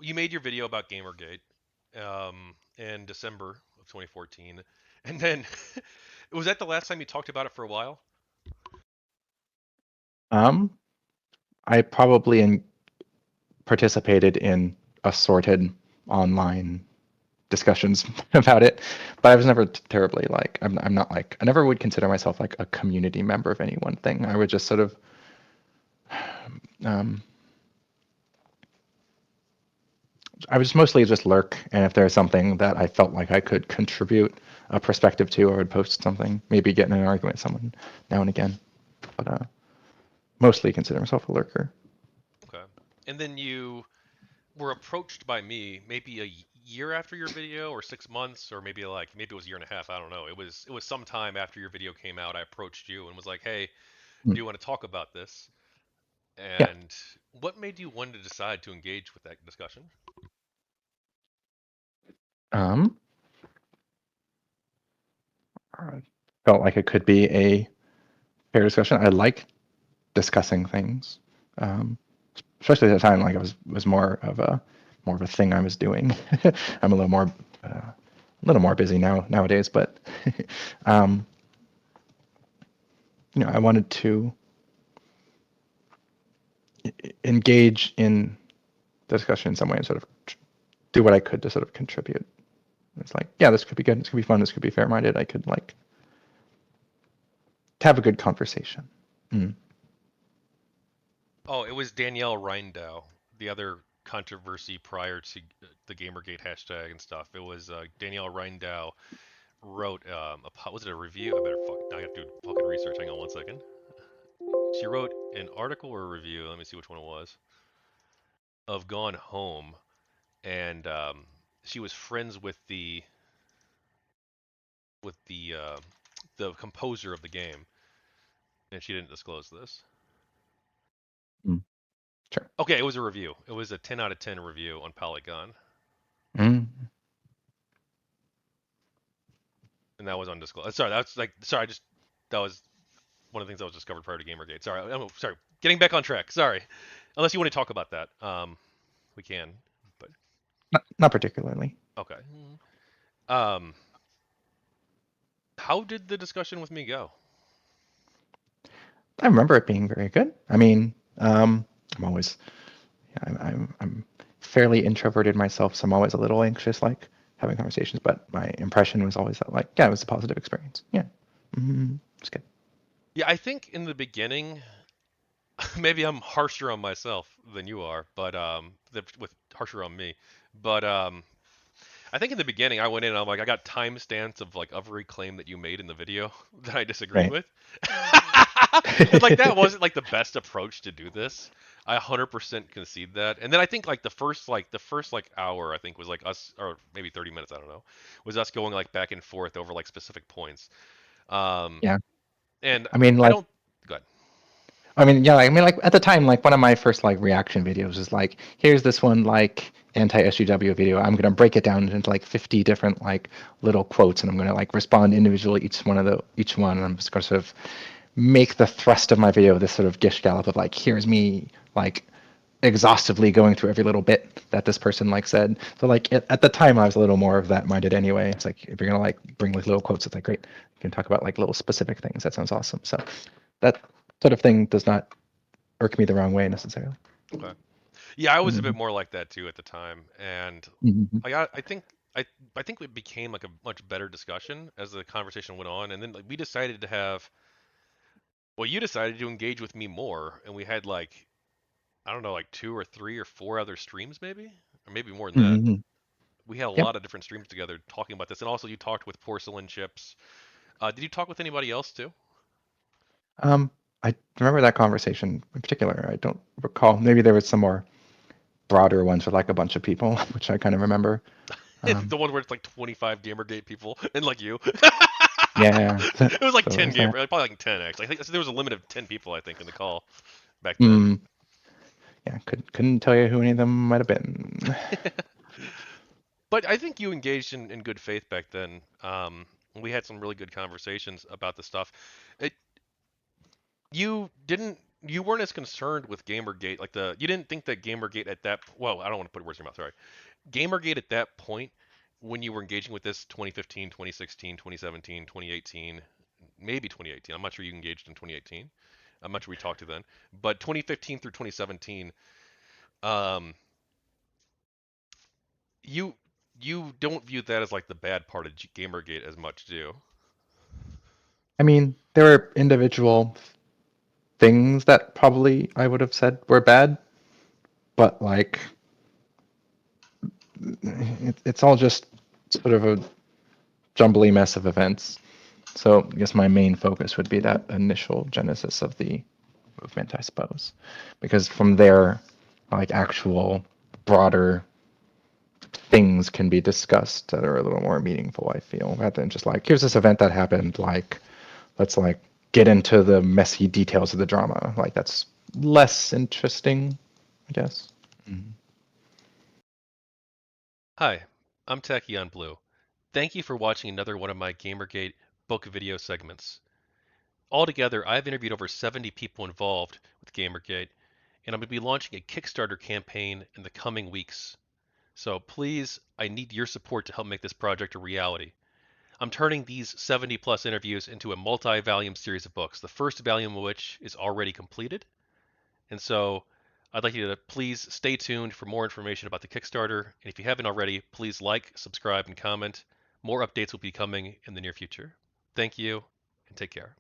you made your video about GamerGate in December of 2014, and then was that the last time you talked about it for a while? Um, I probably participated in assorted online discussions about it, but I was never terribly like I'm not like I never would consider myself like a community member of any one thing. I would just sort of um, I was mostly just lurk, and if there's something that I felt like I could contribute a perspective to, I would post something, maybe get in an argument with someone now and again, but mostly consider myself a lurker. Okay. And then you were approached by me maybe a year after your video, or 6 months, or maybe it was a year and a half. I don't know. It was some time after your video came out. I approached you and was like, "Hey, Mm. do you want to talk about this?" Yeah. And what made you want to decide to engage with that discussion? Um, I felt like it could be a fair discussion. I like discussing things, um, especially at the time. Like I was more of a thing I was doing. I'm a little more busy nowadays, but um, I wanted to engage in the discussion in some way and sort of do what I could to sort of contribute. It's like, yeah, this could be good. This could be fun. This could be fair-minded. I could like have a good conversation. Mm. Oh, it was Danielle Reindow, the other controversy prior to the GamerGate hashtag and stuff. It was Danielle Reindow wrote was it a review? I better fuck. Now I have to do fucking research. Hang on 1 second. She wrote an article or a review. Let me see which one it was. Of Gone Home, and she was friends with the composer of the game, and she didn't disclose this. Mm. Sure. Okay, it was a review. It was a 10 out of 10 review on Polygon, Mm. and that was undisclosed. Sorry, that's like sorry. That was one of the things that was discovered prior to GamerGate. Sorry, sorry. Getting back on track. Sorry. Unless you want to talk about that, we can. But Not particularly. okay. Um, how did the discussion with me go? I remember it being very good. I mean, I'm always, yeah, I'm fairly introverted myself, so I'm always a little anxious, like having conversations. But my impression was always that, like, yeah, it was a positive experience. Yeah, it's good. Yeah, I think in the beginning, maybe I'm harsher on myself than you are, but with harsher on me. But I think in the beginning I went in and I'm like I got timestamps of like every claim that you made in the video that I disagreed Right. with. And like that wasn't like the best approach to do this. I 100% concede that. And then I think like the first hour I think was like us, or maybe 30 minutes, I don't know, was us going like back and forth over like specific points. Um Yeah. and I mean, I like, don't go ahead. yeah, I mean, like at the time, like one of my first like reaction videos is like, here's this one like anti-SGW video. I'm gonna break it down into like 50 different like little quotes, and I'm gonna like respond individually each one, and I'm just gonna sort of make the thrust of my video this sort of gish gallop of like, here's me like exhaustively going through every little bit that this person like said. So like at the time, I was a little more of that minded anyway. It's like if you're gonna like bring like little quotes, it's like great. You can talk about like little specific things. That sounds awesome. So that sort of thing does not irk me the wrong way necessarily. Okay. Yeah, I was a Mm-hmm. bit more like that too at the time, and Mm-hmm. I I think it became like a much better discussion as the conversation went on, and then like we decided to have, well, you decided to engage with me more, and we had like I don't know, like two or three or four other streams maybe, or maybe more than that. Mm-hmm. We had a Yep. lot of different streams together talking about this, and also you talked with Porcelain Chips. Did you talk with anybody else too? Um, I remember that conversation in particular. I don't recall. Maybe there was some more broader ones with like a bunch of people, which I kind of remember. Um, The one where it's like 25 GamerGate people and like you. yeah. It was like So 10 there's that. gamer, probably like 10 actually. I think there was a limit of 10 people I think in the call back then. Mm, yeah. Couldn't tell you who any of them might have been. But I think you engaged in good faith back then. We had some really good conversations about the stuff. It, you didn't. you weren't as concerned with GamerGate, like the you didn't think that GamerGate at that well, I don't want to put words in your mouth, sorry. GamerGate at that point when you were engaging with this 2015, 2016, 2017, 2018, maybe 2018. I'm not sure you engaged in 2018. I'm not sure we talked to then, but 2015 through 2017, um, you you don't view that as like the bad part of GamerGate as much, do you? I mean, there are individual things that probably I would have said were bad, but like it's all just sort of a jumbly mess of events. So I guess my main focus would be that initial genesis of the movement, I suppose, because from there, like actual broader things can be discussed that are a little more meaningful, I feel, rather than just like, here's this event that happened, like, let's like get into the messy details of the drama. Like that's less interesting, I guess. Mhm. Hi, I'm Tachyon Blue. Thank you for watching another one of my GamerGate book video segments. Altogether, I've interviewed over 70 people involved with GamerGate, and I'm going to be launching a Kickstarter campaign in the coming weeks. So please, I need your support to help make this project a reality. I'm turning these 70 plus interviews into a multi volume series of books, the first volume of which is already completed. And so I'd like you to please stay tuned for more information about the Kickstarter. And if you haven't already, please like, subscribe, and comment. More updates will be coming in the near future. Thank you, and take care.